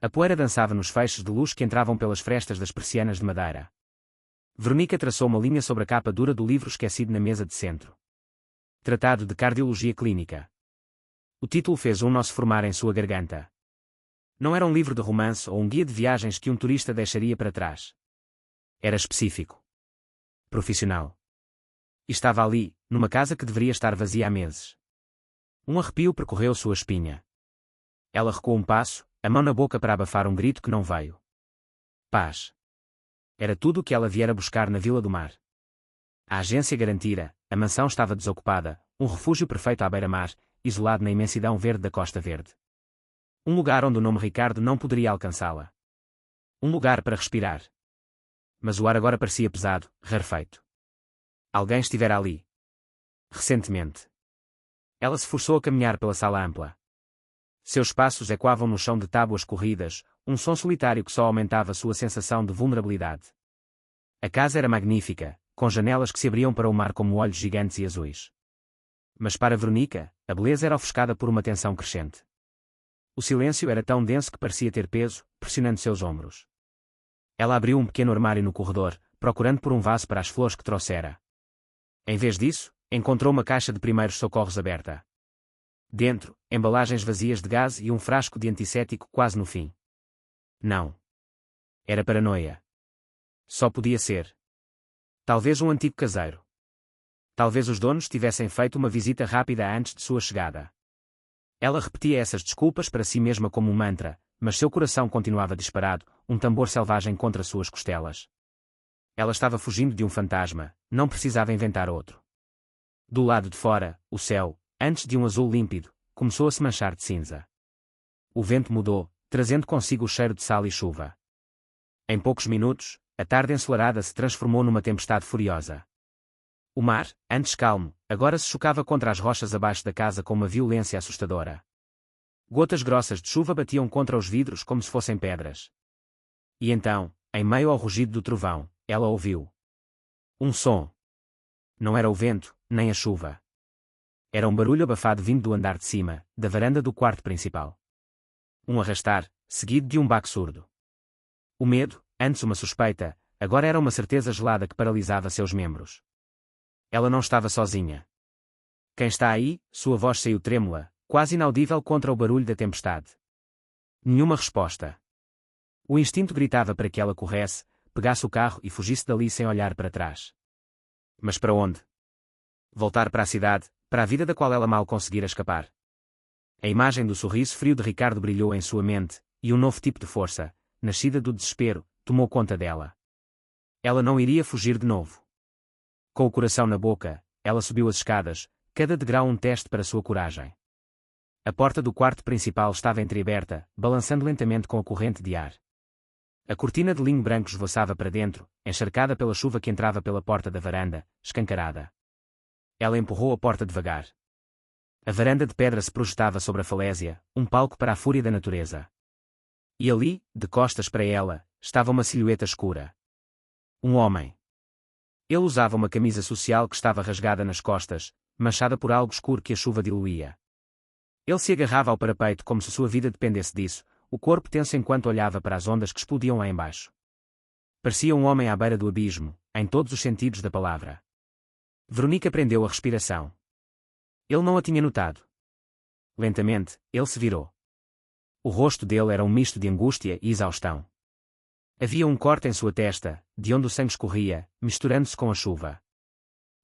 A poeira dançava nos feixes de luz que entravam pelas frestas das persianas de madeira. Veronica traçou uma linha sobre a capa dura do livro esquecido na mesa de centro. Tratado de Cardiologia Clínica. O título fez um nó se formar em sua garganta. Não era um livro de romance ou um guia de viagens que um turista deixaria para trás. Era específico. Profissional. E estava ali, numa casa que deveria estar vazia há meses. Um arrepio percorreu sua espinha. Ela recuou um passo, a mão na boca para abafar um grito que não veio. Paz. Era tudo o que ela viera buscar na Vila do Mar. A agência garantira, a mansão estava desocupada, um refúgio perfeito à beira-mar, isolado na imensidão verde da Costa Verde. Um lugar onde o nome Ricardo não poderia alcançá-la. Um lugar para respirar. Mas o ar agora parecia pesado, rarefeito. Alguém estivera ali. Recentemente. Ela se forçou a caminhar pela sala ampla. Seus passos ecoavam no chão de tábuas corridas, um som solitário que só aumentava sua sensação de vulnerabilidade. A casa era magnífica, com janelas que se abriam para o mar como olhos gigantes e azuis. Mas para Veronica, a beleza era ofuscada por uma tensão crescente. O silêncio era tão denso que parecia ter peso, pressionando seus ombros. Ela abriu um pequeno armário no corredor, procurando por um vaso para as flores que trouxera. Em vez disso, encontrou uma caixa de primeiros socorros aberta. Dentro, embalagens vazias de gás e um frasco de antisséptico quase no fim. Não. Era paranoia. Só podia ser. Talvez um antigo caseiro. Talvez os donos tivessem feito uma visita rápida antes de sua chegada. Ela repetia essas desculpas para si mesma como um mantra, mas seu coração continuava disparado, um tambor selvagem contra suas costelas. Ela estava fugindo de um fantasma, não precisava inventar outro. Do lado de fora, o céu, antes de um azul límpido, começou a se manchar de cinza. O vento mudou, trazendo consigo o cheiro de sal e chuva. Em poucos minutos, a tarde ensolarada se transformou numa tempestade furiosa. O mar, antes calmo, agora se chocava contra as rochas abaixo da casa com uma violência assustadora. Gotas grossas de chuva batiam contra os vidros como se fossem pedras. E então, em meio ao rugido do trovão, ela ouviu um som. Não era o vento, nem a chuva. Era um barulho abafado vindo do andar de cima, da varanda do quarto principal. Um arrastar, seguido de um baque surdo. O medo, antes uma suspeita, agora era uma certeza gelada que paralisava seus membros. Ela não estava sozinha. Quem está aí? Sua voz saiu trêmula, quase inaudível contra o barulho da tempestade. Nenhuma resposta. O instinto gritava para que ela corresse, pegasse o carro e fugisse dali sem olhar para trás. Mas para onde? Voltar para a cidade, para a vida da qual ela mal conseguira escapar. A imagem do sorriso frio de Ricardo brilhou em sua mente, e um novo tipo de força, nascida do desespero, tomou conta dela. Ela não iria fugir de novo. Com o coração na boca, ela subiu as escadas, cada degrau um teste para sua coragem. A porta do quarto principal estava entreaberta, balançando lentamente com a corrente de ar. A cortina de linho branco esvoaçava para dentro, encharcada pela chuva que entrava pela porta da varanda, escancarada. Ela empurrou a porta devagar. A varanda de pedra se projetava sobre a falésia, um palco para a fúria da natureza. E ali, de costas para ela, estava uma silhueta escura. Um homem. Ele usava uma camisa social que estava rasgada nas costas, manchada por algo escuro que a chuva diluía. Ele se agarrava ao parapeito como se sua vida dependesse disso, o corpo tenso enquanto olhava para as ondas que explodiam lá embaixo. Parecia um homem à beira do abismo, em todos os sentidos da palavra. Veronica prendeu a respiração. Ele não a tinha notado. Lentamente, ele se virou. O rosto dele era um misto de angústia e exaustão. Havia um corte em sua testa, de onde o sangue escorria, misturando-se com a chuva.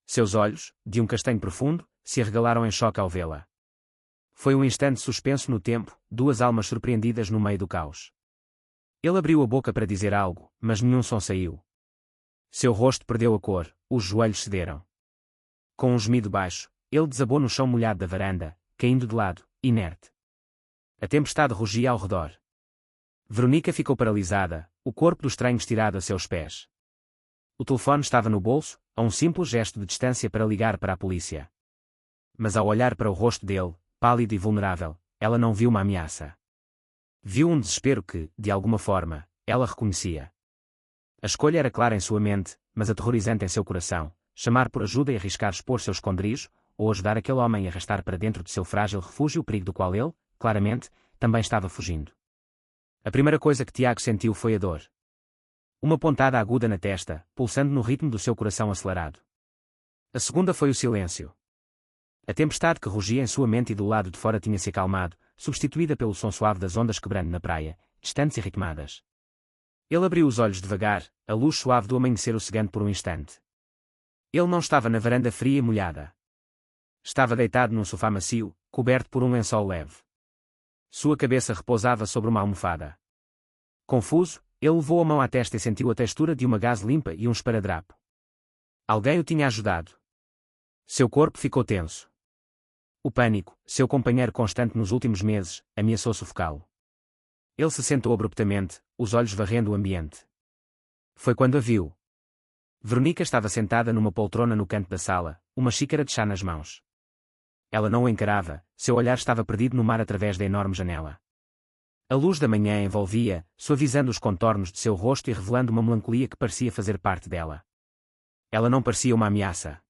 Seus olhos, de um castanho profundo, se arregalaram em choque ao vê-la. Foi um instante suspenso no tempo, duas almas surpreendidas no meio do caos. Ele abriu a boca para dizer algo, mas nenhum som saiu. Seu rosto perdeu a cor, os joelhos cederam. Com um gemido baixo, ele desabou no chão molhado da varanda, caindo de lado, inerte. A tempestade rugia ao redor. Veronica ficou paralisada, o corpo do estranho estirado a seus pés. O telefone estava no bolso, a um simples gesto de distância para ligar para a polícia. Mas ao olhar para o rosto dele, pálido e vulnerável, ela não viu uma ameaça. Viu um desespero que, de alguma forma, ela reconhecia. A escolha era clara em sua mente, mas aterrorizante em seu coração: chamar por ajuda e arriscar expor seu esconderijo, ou ajudar aquele homem a arrastar para dentro de seu frágil refúgio o perigo do qual ele, claramente, também estava fugindo. A primeira coisa que Tiago sentiu foi a dor. Uma pontada aguda na testa, pulsando no ritmo do seu coração acelerado. A segunda foi o silêncio. A tempestade que rugia em sua mente e do lado de fora tinha se acalmado, substituída pelo som suave das ondas quebrando na praia, distantes e ritmadas. Ele abriu os olhos devagar, a luz suave do amanhecer o cegando por um instante. Ele não estava na varanda fria e molhada. Estava deitado num sofá macio, coberto por um lençol leve. Sua cabeça repousava sobre uma almofada. Confuso, ele levou a mão à testa e sentiu a textura de uma gaze limpa e um esparadrapo. Alguém o tinha ajudado. Seu corpo ficou tenso. O pânico, seu companheiro constante nos últimos meses, ameaçou sufocá-lo. Ele se sentou abruptamente, os olhos varrendo o ambiente. Foi quando a viu. Veronica estava sentada numa poltrona no canto da sala, uma xícara de chá nas mãos. Ela não o encarava, seu olhar estava perdido no mar através da enorme janela. A luz da manhã a envolvia, suavizando os contornos de seu rosto e revelando uma melancolia que parecia fazer parte dela. Ela não parecia uma ameaça.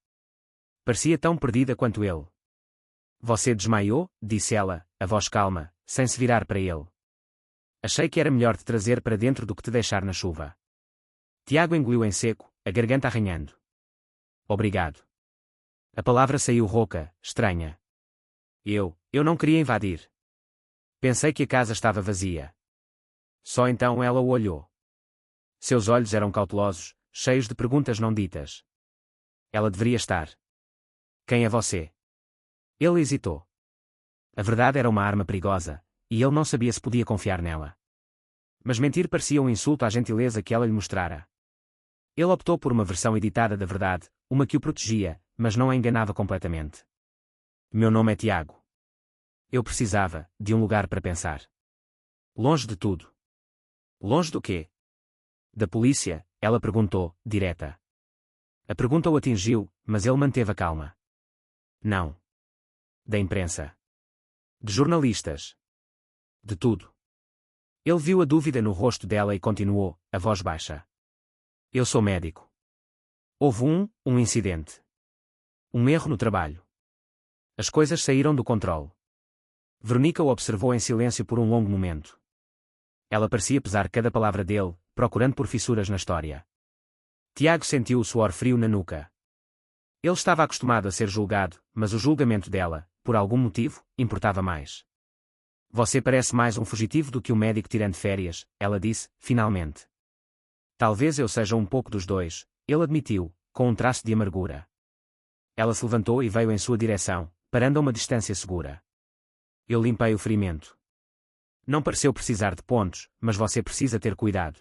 Parecia tão perdida quanto ele. Você desmaiou? Disse ela, a voz calma, sem se virar para ele. Achei que era melhor te trazer para dentro do que te deixar na chuva. Tiago engoliu em seco, a garganta arranhando. Obrigado. A palavra saiu rouca, estranha. Eu não queria invadir. Pensei que a casa estava vazia. Só então ela o olhou. Seus olhos eram cautelosos, cheios de perguntas não ditas. Ela deveria estar. Quem é você? Ele hesitou. A verdade era uma arma perigosa, e ele não sabia se podia confiar nela. Mas mentir parecia um insulto à gentileza que ela lhe mostrara. Ele optou por uma versão editada da verdade, uma que o protegia, mas não a enganava completamente. Meu nome é Tiago. Eu precisava de um lugar para pensar. Longe de tudo. Longe do quê? Da polícia? Ela perguntou, direta. A pergunta o atingiu, mas ele manteve a calma. Não. Da imprensa. De jornalistas. De tudo. Ele viu a dúvida no rosto dela e continuou, a voz baixa. Eu sou médico. Houve um incidente. Um erro no trabalho. As coisas saíram do controle. Veronica o observou em silêncio por um longo momento. Ela parecia pesar cada palavra dele, procurando por fissuras na história. Tiago sentiu o suor frio na nuca. Ele estava acostumado a ser julgado, mas o julgamento dela, por algum motivo, importava mais. Você parece mais um fugitivo do que um médico tirando férias, ela disse, finalmente. Talvez eu seja um pouco dos dois, ele admitiu, com um traço de amargura. Ela se levantou e veio em sua direção, parando a uma distância segura. Eu limpei o ferimento. Não pareceu precisar de pontos, mas você precisa ter cuidado.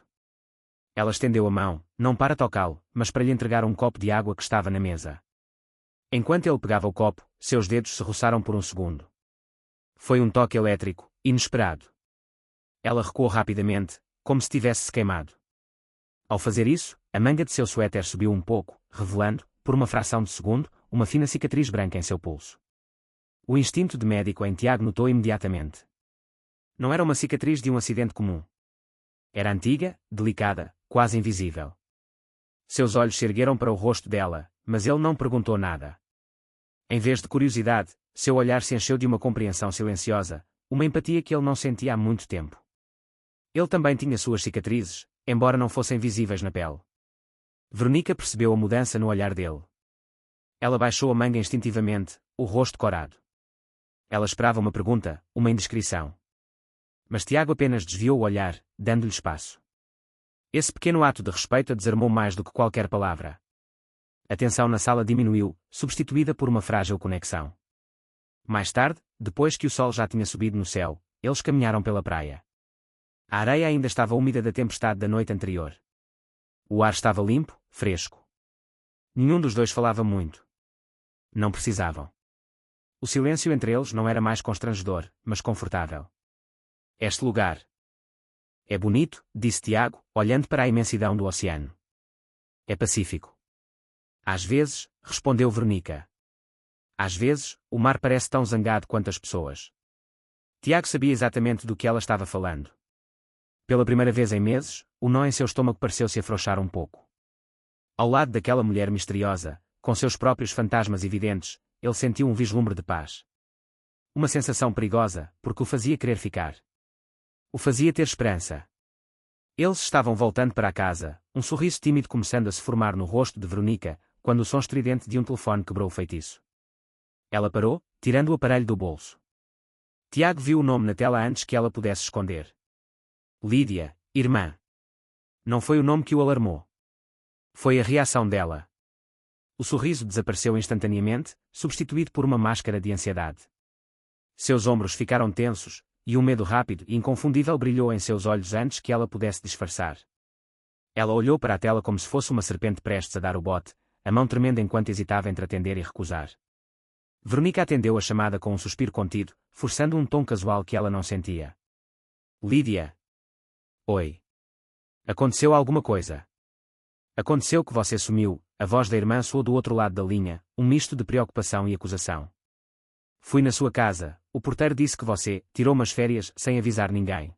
Ela estendeu a mão, não para tocá-lo, mas para lhe entregar um copo de água que estava na mesa. Enquanto ele pegava o copo, seus dedos se roçaram por um segundo. Foi um toque elétrico, inesperado. Ela recuou rapidamente, como se tivesse se queimado. Ao fazer isso, a manga de seu suéter subiu um pouco, revelando, por uma fração de segundo, uma fina cicatriz branca em seu pulso. O instinto de médico em Tiago notou imediatamente. Não era uma cicatriz de um acidente comum. Era antiga, delicada, quase invisível. Seus olhos se ergueram para o rosto dela, mas ele não perguntou nada. Em vez de curiosidade, seu olhar se encheu de uma compreensão silenciosa, uma empatia que ele não sentia há muito tempo. Ele também tinha suas cicatrizes, embora não fossem visíveis na pele. Veronica percebeu a mudança no olhar dele. Ela baixou a manga instintivamente, o rosto corado. Ela esperava uma pergunta, uma indiscrição. Mas Tiago apenas desviou o olhar, dando-lhe espaço. Esse pequeno ato de respeito a desarmou mais do que qualquer palavra. A tensão na sala diminuiu, substituída por uma frágil conexão. Mais tarde, depois que o sol já tinha subido no céu, eles caminharam pela praia. A areia ainda estava úmida da tempestade da noite anterior. O ar estava limpo, fresco. Nenhum dos dois falava muito. Não precisavam. O silêncio entre eles não era mais constrangedor, mas confortável. Este lugar. É bonito, disse Tiago, olhando para a imensidão do oceano. É pacífico. Às vezes, respondeu Veronica. Às vezes, o mar parece tão zangado quanto as pessoas. Tiago sabia exatamente do que ela estava falando. Pela primeira vez em meses, o nó em seu estômago pareceu se afrouxar um pouco. Ao lado daquela mulher misteriosa, com seus próprios fantasmas evidentes, ele sentiu um vislumbre de paz. Uma sensação perigosa, porque o fazia querer ficar. O fazia ter esperança. Eles estavam voltando para a casa, um sorriso tímido começando a se formar no rosto de Veronica, quando o som estridente de um telefone quebrou o feitiço. Ela parou, tirando o aparelho do bolso. Tiago viu o nome na tela antes que ela pudesse esconder. Lídia, irmã. Não foi o nome que o alarmou. Foi a reação dela. O sorriso desapareceu instantaneamente, substituído por uma máscara de ansiedade. Seus ombros ficaram tensos, e um medo rápido e inconfundível brilhou em seus olhos antes que ela pudesse disfarçar. Ela olhou para a tela como se fosse uma serpente prestes a dar o bote, a mão tremenda enquanto hesitava entre atender e recusar. Veronica atendeu a chamada com um suspiro contido, forçando um tom casual que ela não sentia. Lídia. Oi. Aconteceu alguma coisa? Aconteceu que você sumiu, a voz da irmã soou do outro lado da linha, um misto de preocupação e acusação. Fui na sua casa, o porteiro disse que você tirou umas férias sem avisar ninguém.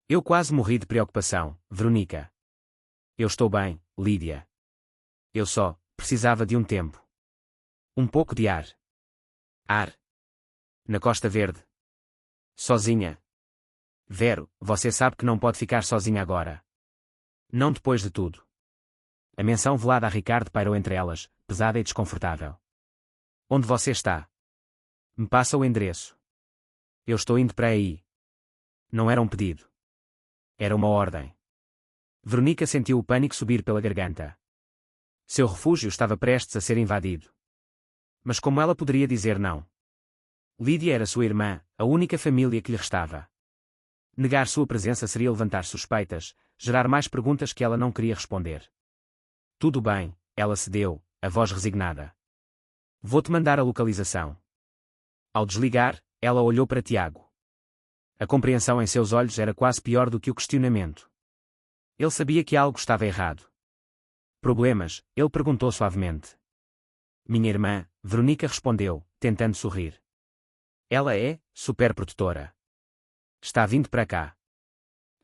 Eu quase morri de preocupação, Veronica. Eu estou bem, Lídia. Eu só precisava de um tempo. Um pouco de ar. Ar. Na Costa Verde. Sozinha. Vero, você sabe que não pode ficar sozinha agora. Não depois de tudo. A menção velada a Ricardo pairou entre elas, pesada e desconfortável. Onde você está? Me passa o endereço. Eu estou indo para aí. Não era um pedido. Era uma ordem. Veronica sentiu o pânico subir pela garganta. Seu refúgio estava prestes a ser invadido. Mas como ela poderia dizer não? Lídia era sua irmã, a única família que lhe restava. Negar sua presença seria levantar suspeitas, gerar mais perguntas que ela não queria responder. Tudo bem, ela cedeu, a voz resignada. Vou-te mandar a localização. Ao desligar, ela olhou para Tiago. A compreensão em seus olhos era quase pior do que o questionamento. Ele sabia que algo estava errado. Problemas? Ele perguntou suavemente. Minha irmã, Veronica respondeu, tentando sorrir. Ela é superprotetora. Está vindo para cá.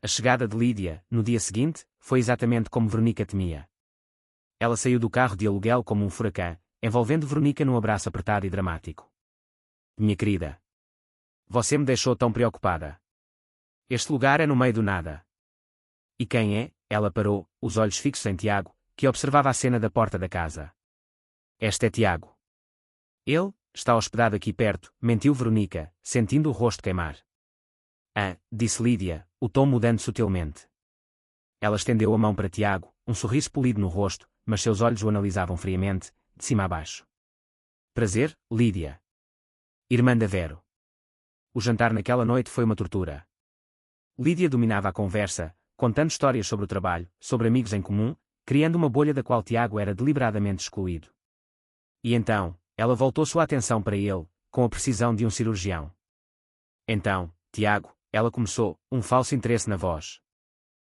A chegada de Lídia, no dia seguinte, foi exatamente como Veronica temia. Ela saiu do carro de aluguel como um furacão, envolvendo Veronica num abraço apertado e dramático. Minha querida. Você me deixou tão preocupada. Este lugar é no meio do nada. E quem é? Ela parou, os olhos fixos em Tiago, que observava a cena da porta da casa. Este é Tiago. Ele está hospedado aqui perto, mentiu Veronica, sentindo o rosto queimar. Ah, disse Lídia, o tom mudando sutilmente. Ela estendeu a mão para Tiago, um sorriso polido no rosto, mas seus olhos o analisavam friamente, de cima a baixo. Prazer, Lídia. Irmã da Vero. O jantar naquela noite foi uma tortura. Lídia dominava a conversa, contando histórias sobre o trabalho, sobre amigos em comum, criando uma bolha da qual Tiago era deliberadamente excluído. E então, ela voltou sua atenção para ele, com a precisão de um cirurgião. Então, Tiago, ela começou, um falso interesse na voz.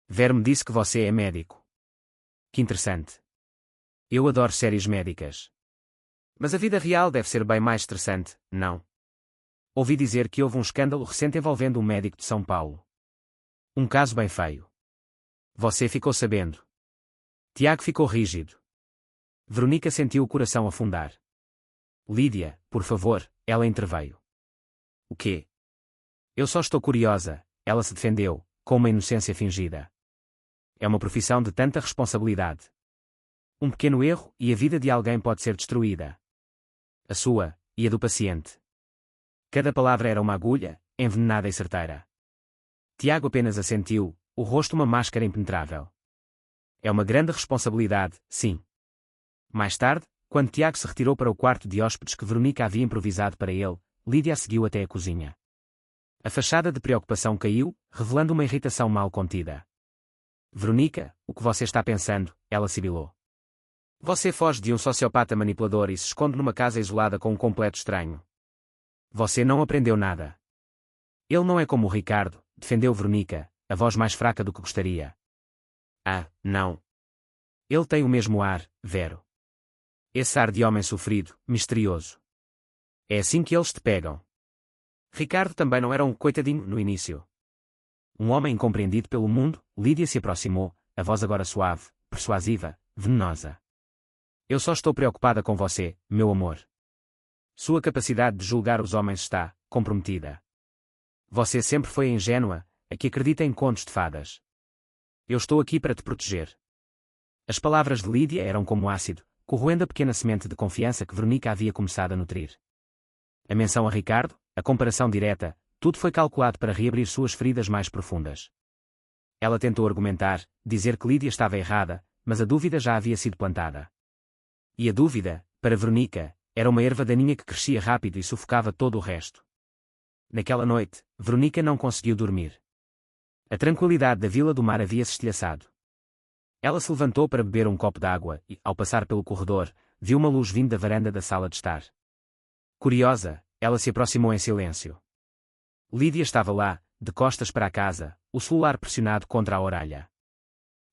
Vero me disse que você é médico. Que interessante. Eu adoro séries médicas. Mas a vida real deve ser bem mais estressante, não? Ouvi dizer que houve um escândalo recente envolvendo um médico de São Paulo. Um caso bem feio. Você ficou sabendo. Tiago ficou rígido. Veronica sentiu o coração afundar. Lídia, por favor, ela interveio. O quê? Eu só estou curiosa, ela se defendeu, com uma inocência fingida. É uma profissão de tanta responsabilidade. Um pequeno erro e a vida de alguém pode ser destruída. A sua, e a do paciente. Cada palavra era uma agulha, envenenada e certeira. Tiago apenas assentiu, o rosto uma máscara impenetrável. É uma grande responsabilidade, sim. Mais tarde, quando Tiago se retirou para o quarto de hóspedes que Veronica havia improvisado para ele, Lídia a seguiu até a cozinha. A fachada de preocupação caiu, revelando uma irritação mal contida. Veronica, o que você está pensando? Ela sibilou. Você foge de um sociopata manipulador e se esconde numa casa isolada com um completo estranho. Você não aprendeu nada. Ele não é como o Ricardo, defendeu Veronica, a voz mais fraca do que gostaria. Ah, não. Ele tem o mesmo ar, Vero. Esse ar de homem sofrido, misterioso. É assim que eles te pegam. Ricardo também não era um coitadinho no início. Um homem incompreendido pelo mundo, Lídia se aproximou, a voz agora suave, persuasiva, venenosa. Eu só estou preocupada com você, meu amor. Sua capacidade de julgar os homens está comprometida. Você sempre foi ingênua, a que acredita em contos de fadas. Eu estou aqui para te proteger. As palavras de Lídia eram como ácido, corroendo a pequena semente de confiança que Veronica havia começado a nutrir. A menção a Ricardo, a comparação direta, tudo foi calculado para reabrir suas feridas mais profundas. Ela tentou argumentar, dizer que Lídia estava errada, mas a dúvida já havia sido plantada. E a dúvida, para Veronica, era uma erva daninha que crescia rápido e sufocava todo o resto. Naquela noite, Veronica não conseguiu dormir. A tranquilidade da Vila do Mar havia-se estilhaçado. Ela se levantou para beber um copo d'água e, ao passar pelo corredor, viu uma luz vindo da varanda da sala de estar. Curiosa, ela se aproximou em silêncio. Lídia estava lá, de costas para a casa, o celular pressionado contra a orelha.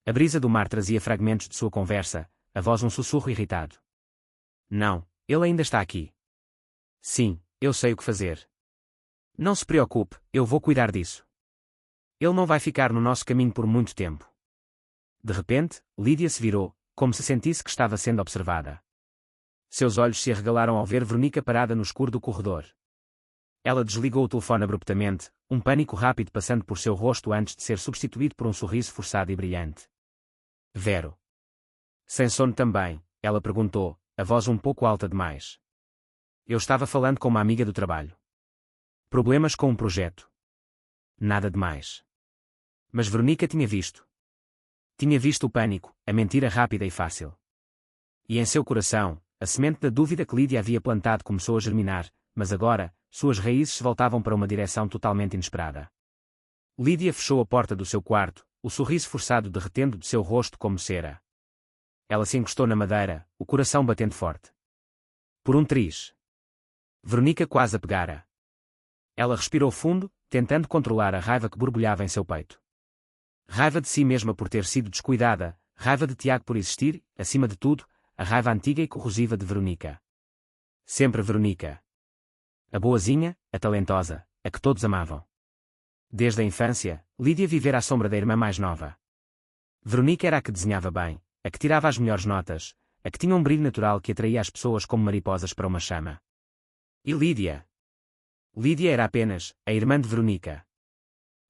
A brisa do mar trazia fragmentos de sua conversa, a voz um sussurro irritado. Não, ele ainda está aqui. Sim, eu sei o que fazer. Não se preocupe, eu vou cuidar disso. Ele não vai ficar no nosso caminho por muito tempo. De repente, Lídia se virou, como se sentisse que estava sendo observada. Seus olhos se arregalaram ao ver Veronica parada no escuro do corredor. Ela desligou o telefone abruptamente, um pânico rápido passando por seu rosto antes de ser substituído por um sorriso forçado e brilhante. Vero. Sem sono também, ela perguntou, a voz um pouco alta demais. Eu estava falando com uma amiga do trabalho. Problemas com um projeto. Nada demais. Mas Veronica tinha visto. Tinha visto o pânico, a mentira rápida e fácil. E em seu coração, a semente da dúvida que Lídia havia plantado começou a germinar, mas agora, suas raízes se voltavam para uma direção totalmente inesperada. Lídia fechou a porta do seu quarto, o sorriso forçado derretendo de seu rosto como cera. Ela se encostou na madeira, o coração batendo forte. Por um triz. Veronica quase a pegara. Ela respirou fundo, tentando controlar a raiva que borbulhava em seu peito. Raiva de si mesma por ter sido descuidada, raiva de Tiago por existir, acima de tudo, a raiva antiga e corrosiva de Veronica. Sempre Veronica. A boazinha, a talentosa, a que todos amavam. Desde a infância, Lídia vivera à sombra da irmã mais nova. Veronica era a que desenhava bem, a que tirava as melhores notas, a que tinha um brilho natural que atraía as pessoas como mariposas para uma chama. E Lídia? Lídia era apenas a irmã de Veronica.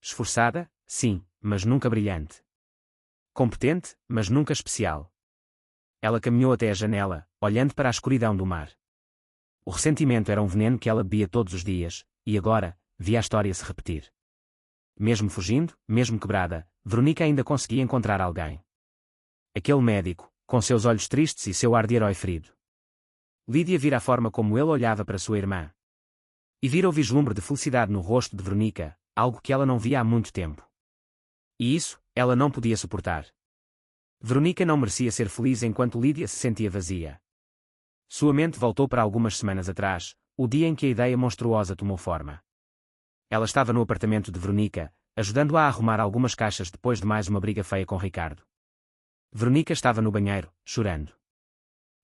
Esforçada, sim, mas nunca brilhante. Competente, mas nunca especial. Ela caminhou até a janela, olhando para a escuridão do mar. O ressentimento era um veneno que ela bebia todos os dias, e agora, via a história se repetir. Mesmo fugindo, mesmo quebrada, Veronica ainda conseguia encontrar alguém. Aquele médico, com seus olhos tristes e seu ar de herói ferido. Lídia vira a forma como ele olhava para sua irmã. E vira o vislumbre de felicidade no rosto de Veronica, algo que ela não via há muito tempo. E isso, ela não podia suportar. Veronica não merecia ser feliz enquanto Lídia se sentia vazia. Sua mente voltou para algumas semanas atrás, o dia em que a ideia monstruosa tomou forma. Ela estava no apartamento de Veronica, ajudando-a a arrumar algumas caixas depois de mais uma briga feia com Ricardo. Veronica estava no banheiro, chorando.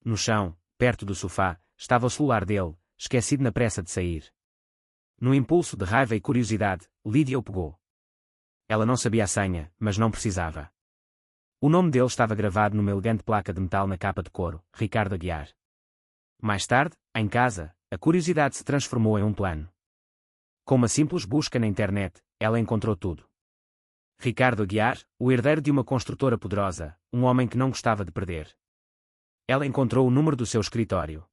No chão, perto do sofá, estava o celular dele, esquecido na pressa de sair. No impulso de raiva e curiosidade, Lídia o pegou. Ela não sabia a senha, mas não precisava. O nome dele estava gravado numa elegante placa de metal na capa de couro, Ricardo Aguiar. Mais tarde, em casa, a curiosidade se transformou em um plano. Com uma simples busca na internet, ela encontrou tudo. Ricardo Aguiar, o herdeiro de uma construtora poderosa, um homem que não gostava de perder. Ela encontrou o número do seu escritório.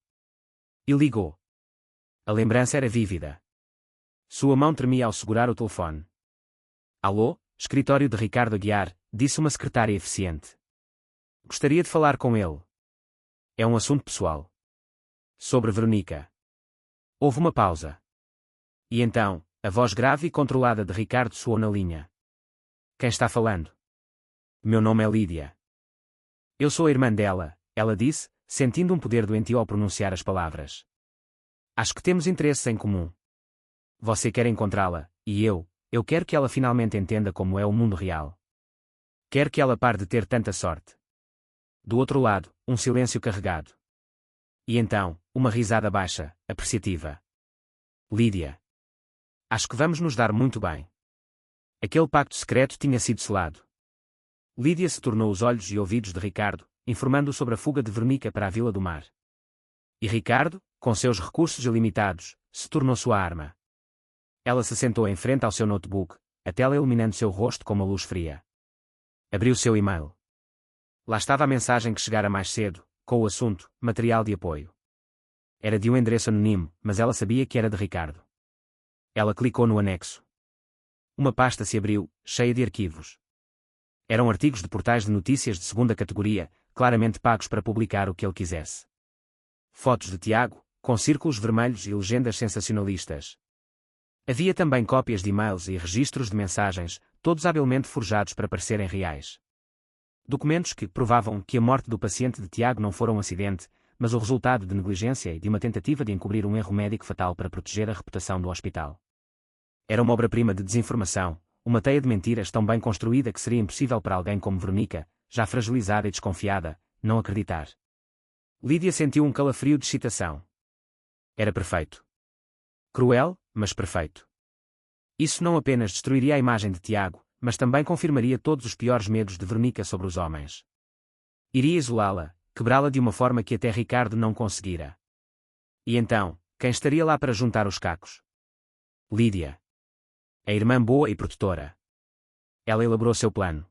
E ligou. A lembrança era vívida. Sua mão tremia ao segurar o telefone. Alô, escritório de Ricardo Aguiar, disse uma secretária eficiente. Gostaria de falar com ele. É um assunto pessoal. Sobre Veronica. Houve uma pausa. E então, a voz grave e controlada de Ricardo soou na linha. Quem está falando? Meu nome é Lídia. Eu sou a irmã dela, ela disse, sentindo um poder doentio ao pronunciar as palavras. Acho que temos interesses em comum. Você quer encontrá-la, e eu quero que ela finalmente entenda como é o mundo real. Quero que ela pare de ter tanta sorte. Do outro lado, um silêncio carregado. E então, uma risada baixa, apreciativa. Lídia. Acho que vamos nos dar muito bem. Aquele pacto secreto tinha sido selado. Lídia se tornou os olhos e ouvidos de Ricardo, informando-o sobre a fuga de Veronica para a Vila do Mar. E Ricardo, com seus recursos ilimitados, se tornou sua arma. Ela se sentou em frente ao seu notebook, a tela iluminando seu rosto com uma luz fria. Abriu seu e-mail. Lá estava a mensagem que chegara mais cedo, com o assunto, material de apoio. Era de um endereço anónimo, mas ela sabia que era de Ricardo. Ela clicou no anexo. Uma pasta se abriu, cheia de arquivos. Eram artigos de portais de notícias de segunda categoria, claramente pagos para publicar o que ele quisesse. Fotos de Tiago, com círculos vermelhos e legendas sensacionalistas. Havia também cópias de e-mails e registros de mensagens, todos habilmente forjados para parecerem reais. Documentos que provavam que a morte do paciente de Tiago não fora um acidente, mas o resultado de negligência e de uma tentativa de encobrir um erro médico fatal para proteger a reputação do hospital. Era uma obra-prima de desinformação, uma teia de mentiras tão bem construída que seria impossível para alguém como Veronica, já fragilizada e desconfiada, não acreditar. Lídia sentiu um calafrio de excitação. Era perfeito. Cruel, mas perfeito. Isso não apenas destruiria a imagem de Tiago, mas também confirmaria todos os piores medos de Veronica sobre os homens. Iria isolá-la, quebrá-la de uma forma que até Ricardo não conseguira. E então, quem estaria lá para juntar os cacos? Lídia. A irmã boa e protetora. Ela elaborou seu plano.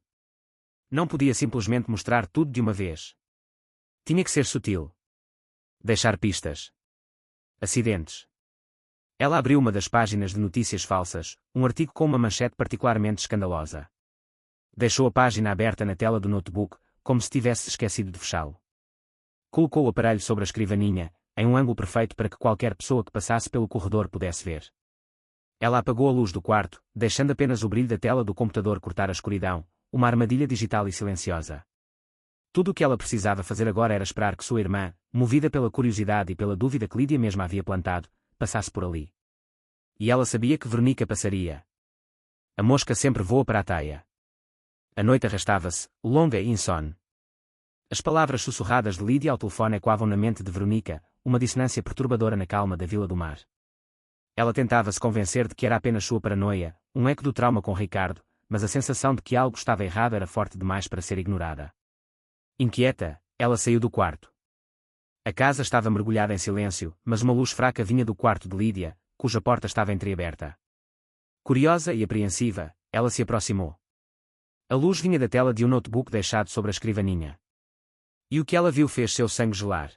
Não podia simplesmente mostrar tudo de uma vez. Tinha que ser sutil. Deixar pistas. Acidentes. Ela abriu uma das páginas de notícias falsas, um artigo com uma manchete particularmente escandalosa. Deixou a página aberta na tela do notebook, como se tivesse esquecido de fechá-lo. Colocou o aparelho sobre a escrivaninha, em um ângulo perfeito para que qualquer pessoa que passasse pelo corredor pudesse ver. Ela apagou a luz do quarto, deixando apenas o brilho da tela do computador cortar a escuridão, uma armadilha digital e silenciosa. Tudo o que ela precisava fazer agora era esperar que sua irmã, movida pela curiosidade e pela dúvida que Lídia mesma havia plantado, passasse por ali. E ela sabia que Veronica passaria. A mosca sempre voa para a taia. A noite arrastava-se, longa e insone. As palavras sussurradas de Lídia ao telefone ecoavam na mente de Veronica, uma dissonância perturbadora na calma da Vila do Mar. Ela tentava se convencer de que era apenas sua paranoia, um eco do trauma com Ricardo, mas a sensação de que algo estava errado era forte demais para ser ignorada. Inquieta, ela saiu do quarto. A casa estava mergulhada em silêncio, mas uma luz fraca vinha do quarto de Lídia, cuja porta estava entreaberta. Curiosa e apreensiva, ela se aproximou. A luz vinha da tela de um notebook deixado sobre a escrivaninha. E o que ela viu fez seu sangue gelar.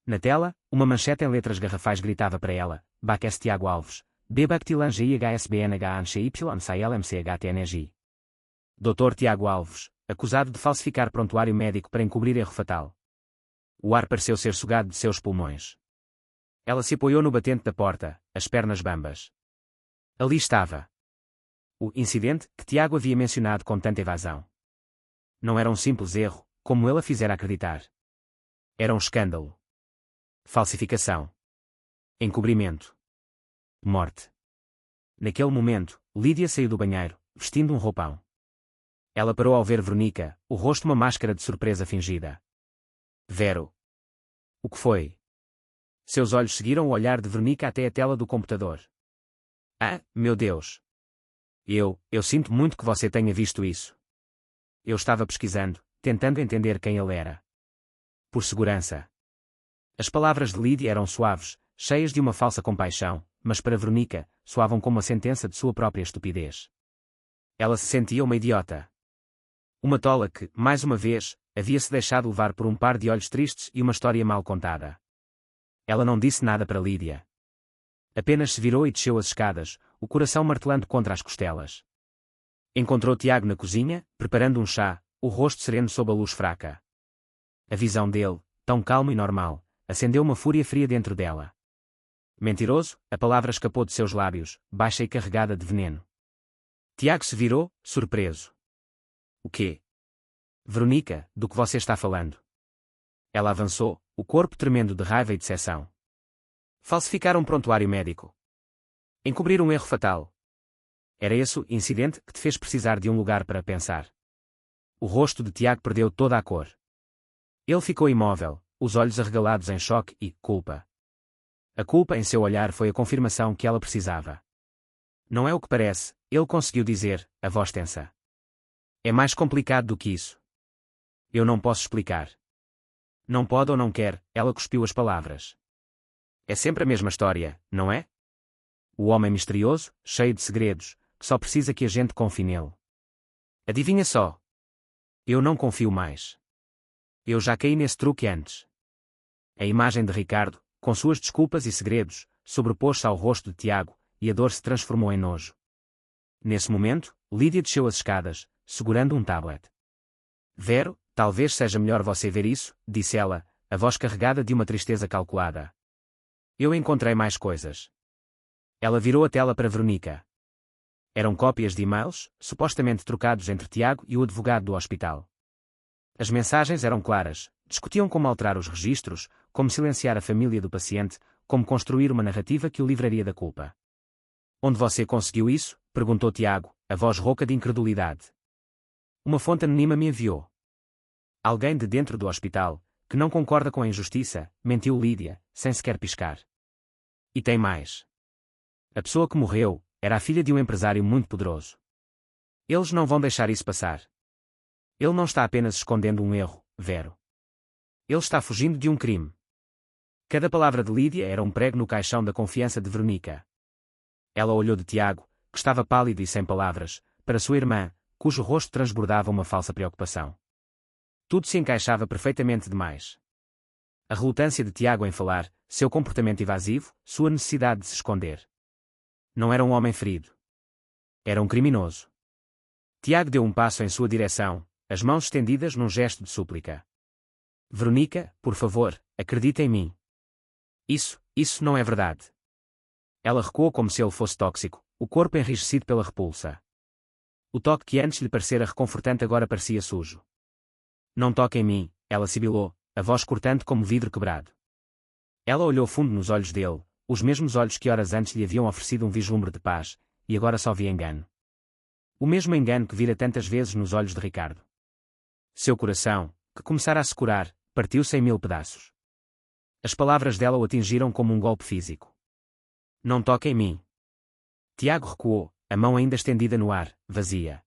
Na tela, uma manchete em letras garrafais gritava para ela: Baques Tiago Alves, Bebactilange IHSBNHANCYLMCHTNG. Dr. Tiago Alves, acusado de falsificar prontuário médico para encobrir erro fatal. O ar pareceu ser sugado de seus pulmões. Ela se apoiou no batente da porta, as pernas bambas. Ali estava. O incidente que Tiago havia mencionado com tanta evasão. Não era um simples erro, como ele a fizera acreditar. Era um escândalo. Falsificação. Encobrimento. Morte. Naquele momento, Lídia saiu do banheiro, vestindo um roupão. Ela parou ao ver Veronica, o rosto uma máscara de surpresa fingida. Vero. O que foi? Seus olhos seguiram o olhar de Veronica até a tela do computador. Ah, meu Deus! Eu sinto muito que você tenha visto isso. Eu estava pesquisando, tentando entender quem ele era. Por segurança. As palavras de Lídia eram suaves, cheias de uma falsa compaixão, mas para Veronica, soavam como a sentença de sua própria estupidez. Ela se sentia uma idiota. Uma tola que, mais uma vez, havia-se deixado levar por um par de olhos tristes e uma história mal contada. Ela não disse nada para Lídia. Apenas se virou e desceu as escadas, o coração martelando contra as costelas. Encontrou Tiago na cozinha, preparando um chá, o rosto sereno sob a luz fraca. A visão dele, tão calmo e normal, acendeu uma fúria fria dentro dela. Mentiroso, a palavra escapou de seus lábios, baixa e carregada de veneno. Tiago se virou, surpreso. O quê? Veronica, do que você está falando? Ela avançou, o corpo tremendo de raiva e decepção. Falsificar um prontuário médico. Encobrir um erro fatal. Era esse o incidente que te fez precisar de um lugar para pensar. O rosto de Tiago perdeu toda a cor. Ele ficou imóvel, os olhos arregalados em choque e culpa. A culpa em seu olhar foi a confirmação que ela precisava. Não é o que parece, ele conseguiu dizer, a voz tensa. É mais complicado do que isso. Eu não posso explicar. Não pode ou não quer, ela cuspiu as palavras. É sempre a mesma história, não é? O homem misterioso, cheio de segredos, que só precisa que a gente confie nele. Adivinha só? Eu não confio mais. Eu já caí nesse truque antes. A imagem de Ricardo, com suas desculpas e segredos, sobrepôs-se ao rosto de Tiago, e a dor se transformou em nojo. Nesse momento, Lídia desceu as escadas, segurando um tablet. Vero, talvez seja melhor você ver isso, disse ela, a voz carregada de uma tristeza calculada. Eu encontrei mais coisas. Ela virou a tela para Veronica. Eram cópias de e-mails, supostamente trocados entre Tiago e o advogado do hospital. As mensagens eram claras, discutiam como alterar os registros, como silenciar a família do paciente, como construir uma narrativa que o livraria da culpa. Onde você conseguiu isso? Perguntou Tiago, a voz rouca de incredulidade. Uma fonte anônima me enviou. Alguém de dentro do hospital, que não concorda com a injustiça, mentiu Lídia, sem sequer piscar. E tem mais. A pessoa que morreu era a filha de um empresário muito poderoso. Eles não vão deixar isso passar. Ele não está apenas escondendo um erro, Vero. Ele está fugindo de um crime. Cada palavra de Lídia era um prego no caixão da confiança de Veronica. Ela olhou de Tiago, que estava pálido e sem palavras, para sua irmã, cujo rosto transbordava uma falsa preocupação. Tudo se encaixava perfeitamente demais. A relutância de Tiago em falar, seu comportamento evasivo, sua necessidade de se esconder. Não era um homem ferido. Era um criminoso. Tiago deu um passo em sua direção, as mãos estendidas num gesto de súplica. Veronica, por favor, acredita em mim. Isso não é verdade. Ela recuou como se ele fosse tóxico, o corpo enrijecido pela repulsa. O toque que antes lhe parecera reconfortante agora parecia sujo. Não toque em mim, ela sibilou, a voz cortante como vidro quebrado. Ela olhou fundo nos olhos dele, os mesmos olhos que horas antes lhe haviam oferecido um vislumbre de paz, e agora só via engano. O mesmo engano que vira tantas vezes nos olhos de Ricardo. Seu coração, que começara a se curar, partiu-se em 1000 pedaços. As palavras dela o atingiram como um golpe físico. Não toque em mim. Tiago recuou, a mão ainda estendida no ar, vazia.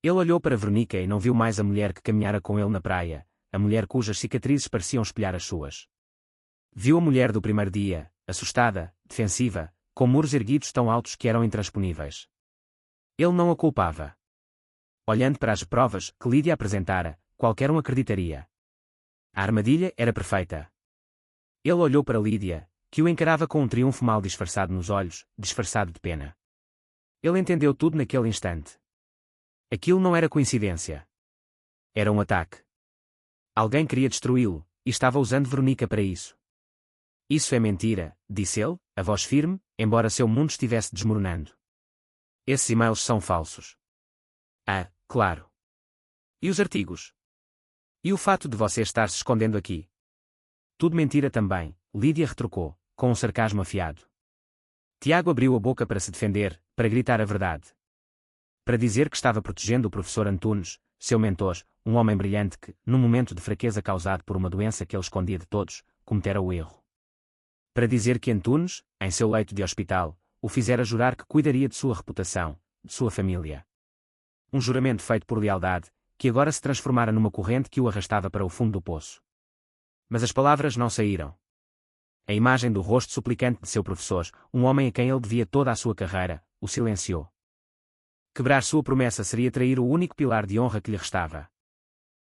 Ele olhou para Veronica e não viu mais a mulher que caminhara com ele na praia, a mulher cujas cicatrizes pareciam espelhar as suas. Viu a mulher do primeiro dia, assustada, defensiva, com muros erguidos tão altos que eram intransponíveis. Ele não a culpava. Olhando para as provas que Lídia apresentara, qualquer um acreditaria. A armadilha era perfeita. Ele olhou para Lídia, que o encarava com um triunfo mal disfarçado nos olhos, disfarçado de pena. Ele entendeu tudo naquele instante. Aquilo não era coincidência. Era um ataque. Alguém queria destruí-lo, e estava usando Veronica para isso. Isso é mentira, disse ele, a voz firme, embora seu mundo estivesse desmoronando. Esses e-mails são falsos. Ah, claro. E os artigos? E o fato de você estar se escondendo aqui? Tudo mentira também, Lídia retrucou, com um sarcasmo afiado. Tiago abriu a boca para se defender, para gritar a verdade. Para dizer que estava protegendo o professor Antunes, seu mentor, um homem brilhante que, num momento de fraqueza causado por uma doença que ele escondia de todos, cometera o erro. Para dizer que Antunes, em seu leito de hospital, o fizera jurar que cuidaria de sua reputação, de sua família. Um juramento feito por lealdade, que agora se transformara numa corrente que o arrastava para o fundo do poço. Mas as palavras não saíram. A imagem do rosto suplicante de seu professor, um homem a quem ele devia toda a sua carreira, o silenciou. Quebrar sua promessa seria trair o único pilar de honra que lhe restava.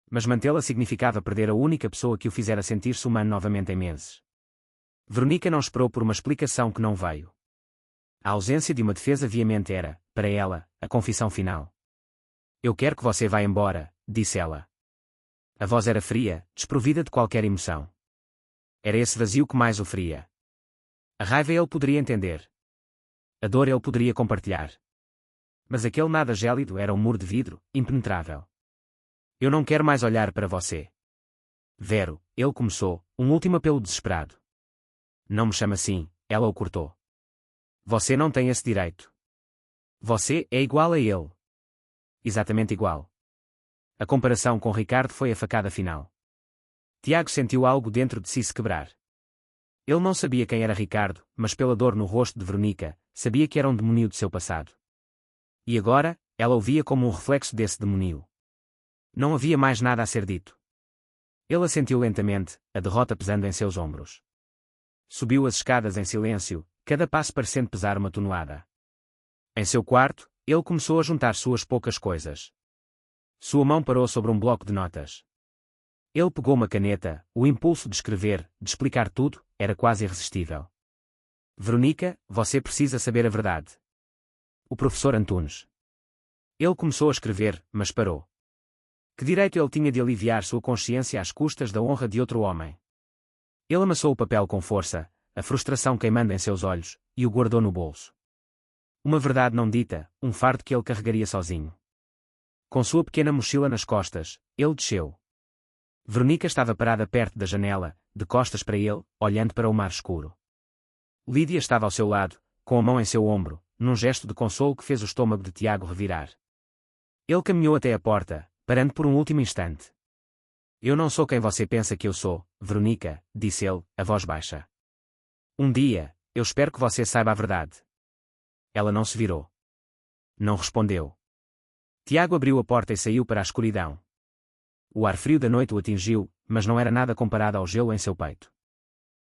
Mas mantê-la significava perder a única pessoa que o fizera sentir-se humano novamente em meses. Veronica não esperou por uma explicação que não veio. A ausência de uma defesa veemente era, para ela, a confissão final. Eu quero que você vá embora, disse ela. A voz era fria, desprovida de qualquer emoção. Era esse vazio que mais o feria. A raiva ele poderia entender. A dor ele poderia compartilhar. Mas aquele nada gélido era um muro de vidro, impenetrável. Eu não quero mais olhar para você. Vero, ele começou, um último apelo desesperado. Não me chama assim, ela o cortou. Você não tem esse direito. Você é igual a ele. Exatamente igual. A comparação com Ricardo foi a facada final. Tiago sentiu algo dentro de si se quebrar. Ele não sabia quem era Ricardo, mas pela dor no rosto de Veronica, sabia que era um demónio de seu passado. E agora, ela o via como um reflexo desse demónio. Não havia mais nada a ser dito. Ele assentiu lentamente, a derrota pesando em seus ombros. Subiu as escadas em silêncio, cada passo parecendo pesar uma tonelada. Em seu quarto, ele começou a juntar suas poucas coisas. Sua mão parou sobre um bloco de notas. Ele pegou uma caneta, o impulso de escrever, de explicar tudo, era quase irresistível. Veronica, você precisa saber a verdade. O professor Antunes. Ele começou a escrever, mas parou. Que direito ele tinha de aliviar sua consciência às custas da honra de outro homem? Ele amassou o papel com força, a frustração queimando em seus olhos, e o guardou no bolso. Uma verdade não dita, um fardo que ele carregaria sozinho. Com sua pequena mochila nas costas, ele desceu. Veronica estava parada perto da janela, de costas para ele, olhando para o mar escuro. Lídia estava ao seu lado, com a mão em seu ombro, num gesto de consolo que fez o estômago de Tiago revirar. Ele caminhou até a porta, parando por um último instante. Eu não sou quem você pensa que eu sou, Veronica, disse ele, a voz baixa. Um dia, eu espero que você saiba a verdade. Ela não se virou. Não respondeu. Tiago abriu a porta e saiu para a escuridão. O ar frio da noite o atingiu, mas não era nada comparado ao gelo em seu peito.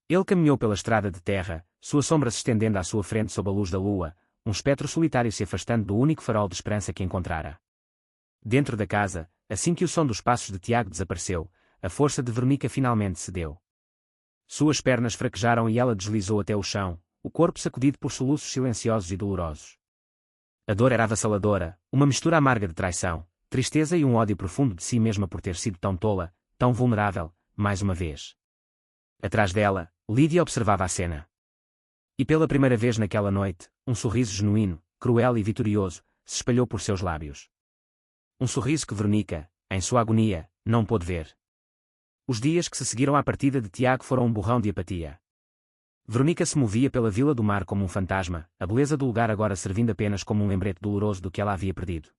Ele caminhou pela estrada de terra, sua sombra se estendendo à sua frente sob a luz da lua, um espectro solitário se afastando do único farol de esperança que encontrara. Dentro da casa, assim que o som dos passos de Tiago desapareceu, a força de Veronica finalmente cedeu. Suas pernas fraquejaram e ela deslizou até o chão, o corpo sacudido por soluços silenciosos e dolorosos. A dor era avassaladora, uma mistura amarga de traição, tristeza e um ódio profundo de si mesma por ter sido tão tola, tão vulnerável, mais uma vez. Atrás dela, Lídia observava a cena. E pela primeira vez naquela noite, um sorriso genuíno, cruel e vitorioso, se espalhou por seus lábios. Um sorriso que Veronica, em sua agonia, não pôde ver. Os dias que se seguiram à partida de Tiago foram um borrão de apatia. Veronica se movia pela Vila do Mar como um fantasma, a beleza do lugar agora servindo apenas como um lembrete doloroso do que ela havia perdido.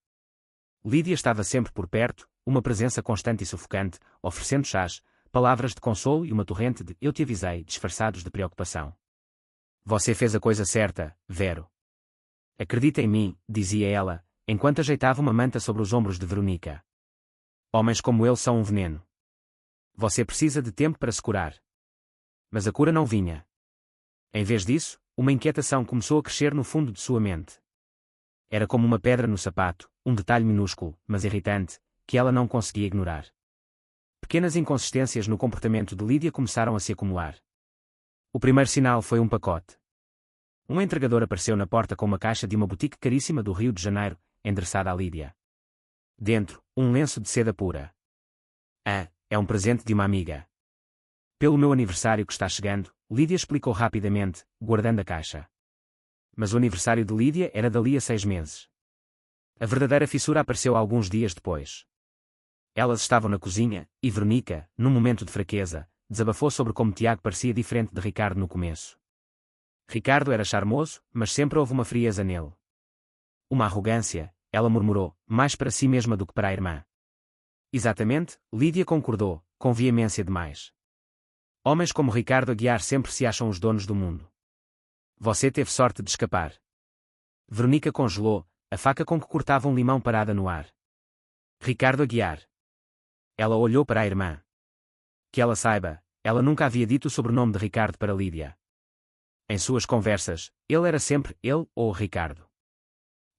Lídia estava sempre por perto, uma presença constante e sufocante, oferecendo chás, palavras de consolo e uma torrente de "eu te avisei" disfarçados de preocupação. Você fez a coisa certa, Vero. Acredita em mim, dizia ela, enquanto ajeitava uma manta sobre os ombros de Veronica. Homens como ele são um veneno. Você precisa de tempo para se curar. Mas a cura não vinha. Em vez disso, uma inquietação começou a crescer no fundo de sua mente. Era como uma pedra no sapato, um detalhe minúsculo, mas irritante, que ela não conseguia ignorar. Pequenas inconsistências no comportamento de Lídia começaram a se acumular. O primeiro sinal foi um pacote. Um entregador apareceu na porta com uma caixa de uma boutique caríssima do Rio de Janeiro, endereçada a Lídia. Dentro, um lenço de seda pura. Ah, é um presente de uma amiga. Pelo meu aniversário que está chegando, Lídia explicou rapidamente, guardando a caixa. Mas o aniversário de Lídia era dali a 6 meses. A verdadeira fissura apareceu alguns dias depois. Elas estavam na cozinha, e Veronica, num momento de fraqueza, desabafou sobre como Tiago parecia diferente de Ricardo no começo. Ricardo era charmoso, mas sempre houve uma frieza nele. Uma arrogância, ela murmurou, mais para si mesma do que para a irmã. Exatamente, Lídia concordou, com veemência demais. Homens como Ricardo Aguiar sempre se acham os donos do mundo. Você teve sorte de escapar. Veronica congelou, a faca com que cortava um limão parada no ar. Ricardo Aguiar. Ela olhou para a irmã. Que ela saiba, ela nunca havia dito o sobrenome de Ricardo para Lídia. Em suas conversas, ele era sempre ele ou Ricardo.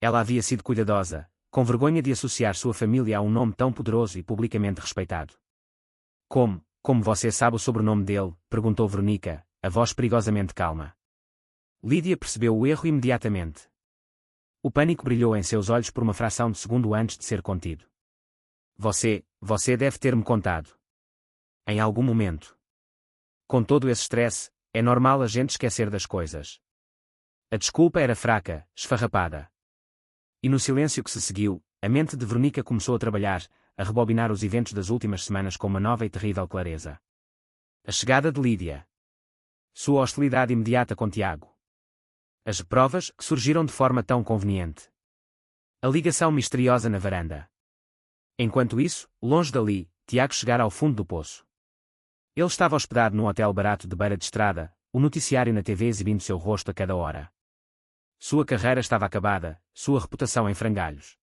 Ela havia sido cuidadosa, com vergonha de associar sua família a um nome tão poderoso e publicamente respeitado. Como você sabe o sobrenome dele? Perguntou Veronica, a voz perigosamente calma. Lídia percebeu o erro imediatamente. O pânico brilhou em seus olhos por uma fração de segundo antes de ser contido. Você deve ter-me contado. Em algum momento. Com todo esse estresse, é normal a gente esquecer das coisas. A desculpa era fraca, esfarrapada. E no silêncio que se seguiu, a mente de Veronica começou a trabalhar, a rebobinar os eventos das últimas semanas com uma nova e terrível clareza. A chegada de Lídia. Sua hostilidade imediata com Tiago. As provas que surgiram de forma tão conveniente. A ligação misteriosa na varanda. Enquanto isso, longe dali, Tiago chegara ao fundo do poço. Ele estava hospedado num hotel barato de beira de estrada, o noticiário na TV exibindo seu rosto a cada hora. Sua carreira estava acabada, sua reputação em frangalhos.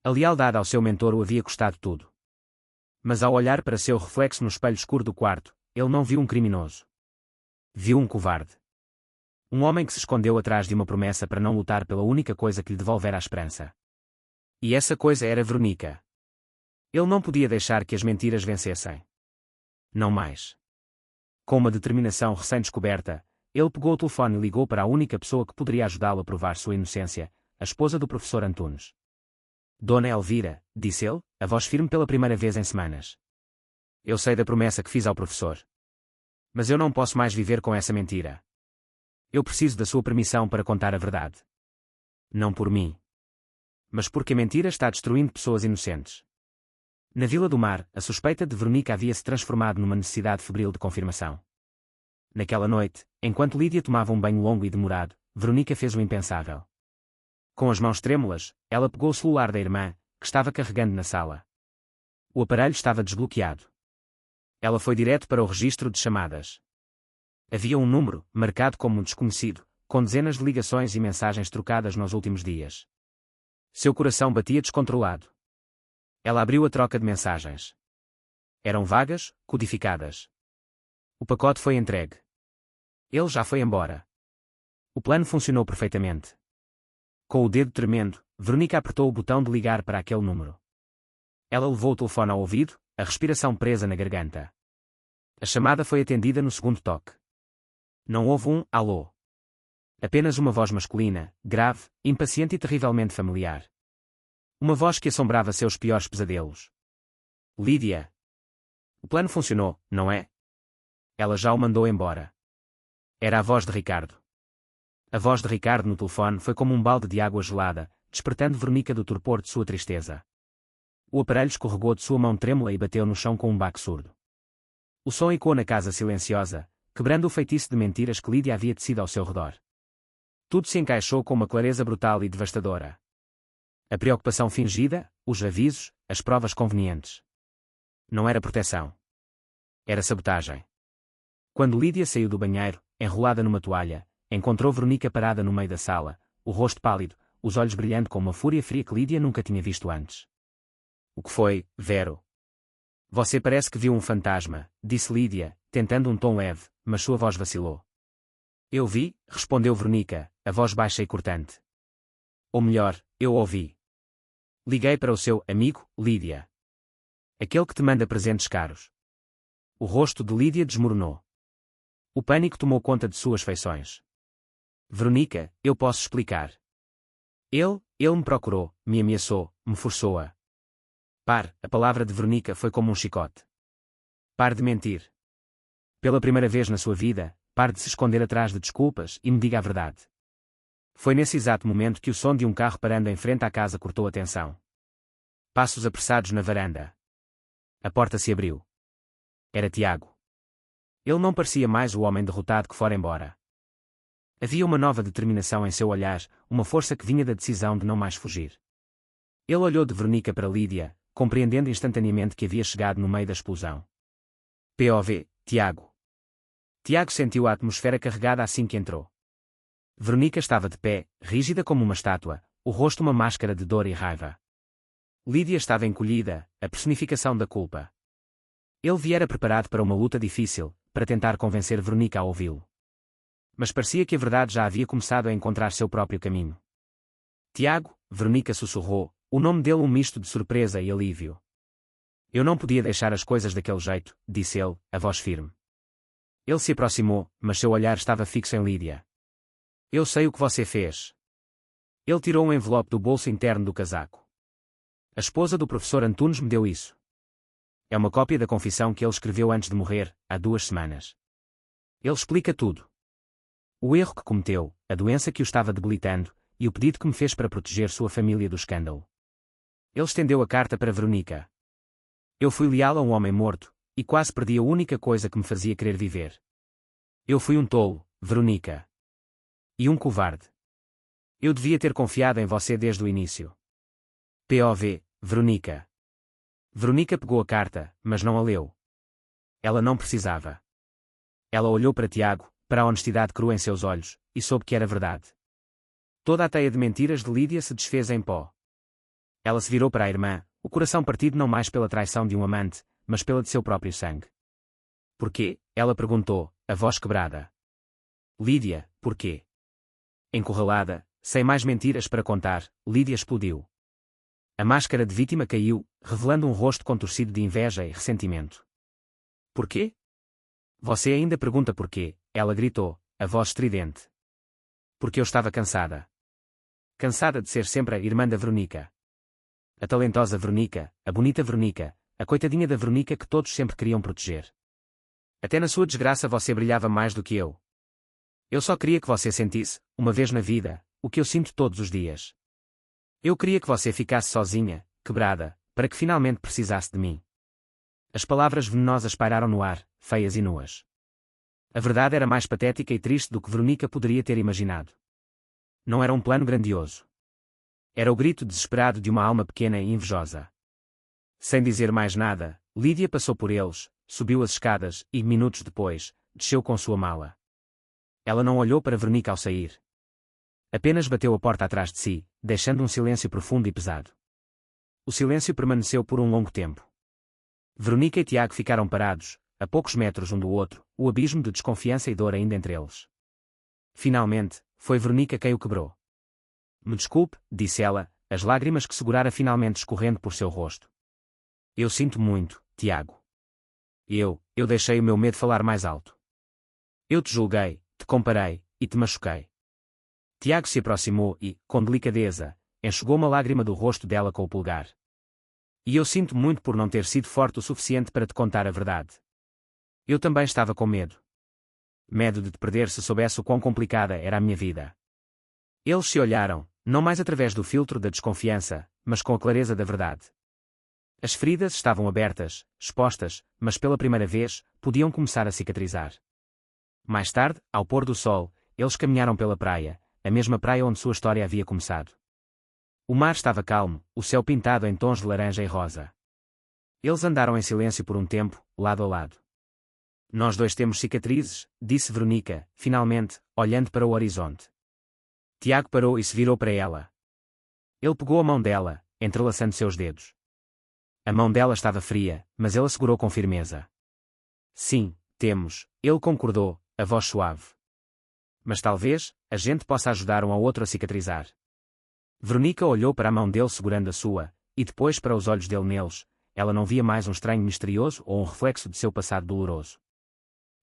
A lealdade ao seu mentor o havia custado tudo. Mas ao olhar para seu reflexo no espelho escuro do quarto, ele não viu um criminoso. Viu um covarde. Um homem que se escondeu atrás de uma promessa para não lutar pela única coisa que lhe devolvera a esperança. E essa coisa era Veronica. Ele não podia deixar que as mentiras vencessem. Não mais. Com uma determinação recém-descoberta, ele pegou o telefone e ligou para a única pessoa que poderia ajudá-lo a provar sua inocência, a esposa do professor Antunes. Dona Elvira, disse ele, a voz firme pela primeira vez em semanas. Eu sei da promessa que fiz ao professor. Mas eu não posso mais viver com essa mentira. Eu preciso da sua permissão para contar a verdade. Não por mim. Mas porque a mentira está destruindo pessoas inocentes. Na Vila do Mar, a suspeita de Veronica havia-se transformado numa necessidade febril de confirmação. Naquela noite, enquanto Lídia tomava um banho longo e demorado, Veronica fez o impensável. Com as mãos trêmulas, ela pegou o celular da irmã, que estava carregando na sala. O aparelho estava desbloqueado. Ela foi direto para o registro de chamadas. Havia um número, marcado como desconhecido, com dezenas de ligações e mensagens trocadas nos últimos dias. Seu coração batia descontrolado. Ela abriu a troca de mensagens. Eram vagas, codificadas. O pacote foi entregue. Ele já foi embora. O plano funcionou perfeitamente. Com o dedo tremendo, Veronica apertou o botão de ligar para aquele número. Ela levou o telefone ao ouvido, a respiração presa na garganta. A chamada foi atendida no segundo toque. Não houve um alô. Apenas uma voz masculina, grave, impaciente e terrivelmente familiar. Uma voz que assombrava seus piores pesadelos. Lídia. O plano funcionou, não é? Ela já o mandou embora. Era a voz de Ricardo. A voz de Ricardo no telefone foi como um balde de água gelada, despertando Veronica do torpor de sua tristeza. O aparelho escorregou de sua mão trêmula e bateu no chão com um baque surdo. O som ecoou na casa silenciosa, quebrando o feitiço de mentiras que Lídia havia tecido ao seu redor. Tudo se encaixou com uma clareza brutal e devastadora. A preocupação fingida, os avisos, as provas convenientes. Não era proteção. Era sabotagem. Quando Lídia saiu do banheiro, enrolada numa toalha, encontrou Veronica parada no meio da sala, o rosto pálido, os olhos brilhando com uma fúria fria que Lídia nunca tinha visto antes. O que foi, Vero? Você parece que viu um fantasma, disse Lídia, tentando um tom leve, mas sua voz vacilou. Eu vi, respondeu Veronica, a voz baixa e cortante. Ou melhor, eu ouvi. Liguei para o seu amigo, Lídia. Aquele que te manda presentes caros. O rosto de Lídia desmoronou. O pânico tomou conta de suas feições. Veronica, eu posso explicar. Ele me procurou, me ameaçou, me forçou-a. Pare, a palavra de Veronica foi como um chicote. Pare de mentir. Pela primeira vez na sua vida, pare de se esconder atrás de desculpas e me diga a verdade. Foi nesse exato momento que o som de um carro parando em frente à casa cortou a tensão. Passos apressados na varanda. A porta se abriu. Era Tiago. Ele não parecia mais o homem derrotado que fora embora. Havia uma nova determinação em seu olhar, uma força que vinha da decisão de não mais fugir. Ele olhou de Veronica para Lídia, compreendendo instantaneamente que havia chegado no meio da explosão. POV, Tiago. Tiago sentiu a atmosfera carregada assim que entrou. Veronica estava de pé, rígida como uma estátua, o rosto uma máscara de dor e raiva. Lídia estava encolhida, a personificação da culpa. Ele viera preparado para uma luta difícil, para tentar convencer Veronica a ouvi-lo. Mas parecia que a verdade já havia começado a encontrar seu próprio caminho. Tiago, Veronica sussurrou, o nome dele um misto de surpresa e alívio. Eu não podia deixar as coisas daquele jeito, disse ele, a voz firme. Ele se aproximou, mas seu olhar estava fixo em Lídia. Eu sei o que você fez. Ele tirou um envelope do bolso interno do casaco. A esposa do professor Antunes me deu isso. É uma cópia da confissão que ele escreveu antes de morrer, há 2 semanas. Ele explica tudo. O erro que cometeu, a doença que o estava debilitando, e o pedido que me fez para proteger sua família do escândalo. Ele estendeu a carta para Veronica. Eu fui leal a um homem morto, e quase perdi a única coisa que me fazia querer viver. Eu fui um tolo, Veronica. E um covarde. Eu devia ter confiado em você desde o início. POV, Veronica. Veronica pegou a carta, mas não a leu. Ela não precisava. Ela olhou para Tiago, para a honestidade crua em seus olhos, e soube que era verdade. Toda a teia de mentiras de Lídia se desfez em pó. Ela se virou para a irmã, o coração partido não mais pela traição de um amante, mas pela de seu próprio sangue. Por quê? Ela perguntou, a voz quebrada. Lídia, porquê? Encurralada, sem mais mentiras para contar, Lídia explodiu. A máscara de vítima caiu, revelando um rosto contorcido de inveja e ressentimento. Porquê? Você ainda pergunta porquê, ela gritou, a voz estridente. Porque eu estava cansada. Cansada de ser sempre a irmã da Veronica. A talentosa Veronica, a bonita Veronica, a coitadinha da Veronica que todos sempre queriam proteger. Até na sua desgraça você brilhava mais do que eu. Eu só queria que você sentisse, uma vez na vida, o que eu sinto todos os dias. Eu queria que você ficasse sozinha, quebrada, para que finalmente precisasse de mim. As palavras venenosas pairaram no ar, feias e nuas. A verdade era mais patética e triste do que Veronica poderia ter imaginado. Não era um plano grandioso. Era o grito desesperado de uma alma pequena e invejosa. Sem dizer mais nada, Lídia passou por eles, subiu as escadas e, minutos depois, desceu com sua mala. Ela não olhou para Veronica ao sair. Apenas bateu a porta atrás de si, deixando um silêncio profundo e pesado. O silêncio permaneceu por um longo tempo. Veronica e Tiago ficaram parados, a poucos metros um do outro, o abismo de desconfiança e dor ainda entre eles. Finalmente, foi Veronica quem o quebrou. Me desculpe, disse ela, as lágrimas que segurara finalmente escorrendo por seu rosto. Eu sinto muito, Tiago. Eu deixei o meu medo falar mais alto. Eu te julguei, te comparei, e te machuquei. Tiago se aproximou e, com delicadeza, enxugou uma lágrima do rosto dela com o polegar. E eu sinto muito por não ter sido forte o suficiente para te contar a verdade. Eu também estava com medo. Medo de te perder se soubesse o quão complicada era a minha vida. Eles se olharam, não mais através do filtro da desconfiança, mas com a clareza da verdade. As feridas estavam abertas, expostas, mas pela primeira vez, podiam começar a cicatrizar. Mais tarde, ao pôr do sol, eles caminharam pela praia, a mesma praia onde sua história havia começado. O mar estava calmo, o céu pintado em tons de laranja e rosa. Eles andaram em silêncio por um tempo, lado a lado. Nós dois temos cicatrizes, disse Veronica, finalmente, olhando para o horizonte. Tiago parou e se virou para ela. Ele pegou a mão dela, entrelaçando seus dedos. A mão dela estava fria, mas ele a segurou com firmeza. Sim, temos, ele concordou, a voz suave. Mas talvez, a gente possa ajudar um ao outro a cicatrizar. Veronica olhou para a mão dele segurando a sua, e depois para os olhos dele neles. Ela não via mais um estranho misterioso ou um reflexo de seu passado doloroso.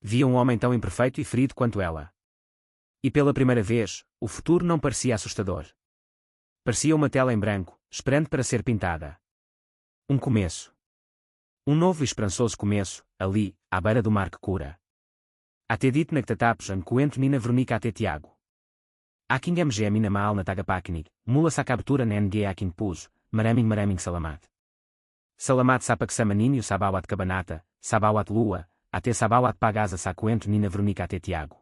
Via um homem tão imperfeito e ferido quanto ela. E pela primeira vez, o futuro não parecia assustador. Parecia uma tela em branco, esperando para ser pintada. Um começo. Um novo e esperançoso começo, ali, à beira do mar que cura. Até dito na Ktatapos an Coento Nina Veronica até Tiago. Aking MG Mina Maal na Tagapaknig, Mula sa captura NG Aking Puso, Maraming Salamat. Salamat sa pagsamaninyo sa bawat kabanata, sa bawat lua, até sa bawat pag-asa sa Coento Nina Veronica até Tiago.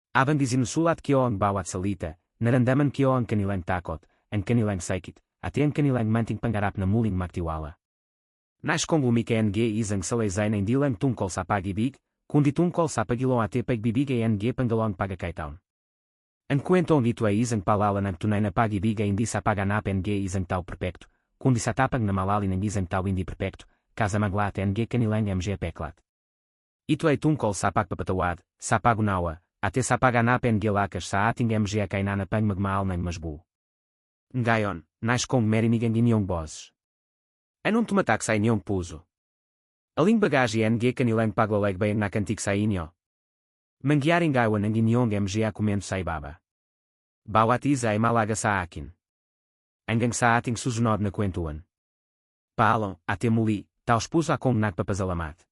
Abang disinusulat kyo ang bawat salita, narandaman kyo ang kanilang takot, ang kanilang sakit, até ang kanilang manting pangarap na muling magtiwala. Nais kong lumika NG isang salaysay na hindi lang tungkol sa pag-ibig, kundi tungkol sa pagilong ate pagbibig ay NG panggalong pagkakaitaon. Ang kwentong ito ay isang paalala ng tunay na pag-ibig ay hindi sa paghanap NG isang tao perpekto, kundi sa tapang na malali ng isang tao hindi perpekto, kasamaglat NG kanilang MG peklat. Ito ay tungkol sa pagpapatawad, sa pagunawa, ate sa paghanap NG lakas sa ating MG kainana pang magmaal ng masbu. Ngayon, nais kong marinig ang inyong boses. Anong tumatak sa inyong puso? Aling bagage NG kanilang paglalegbayang nakantik sa inyo? Mangyaring gawan ang inyong MG komento sa ibaba. Bawat isa ay malaga sa akin. Hanggang sa ating susunod na kwentuhan. Paalam, ate muli, taos puso akong nagpapasalamat.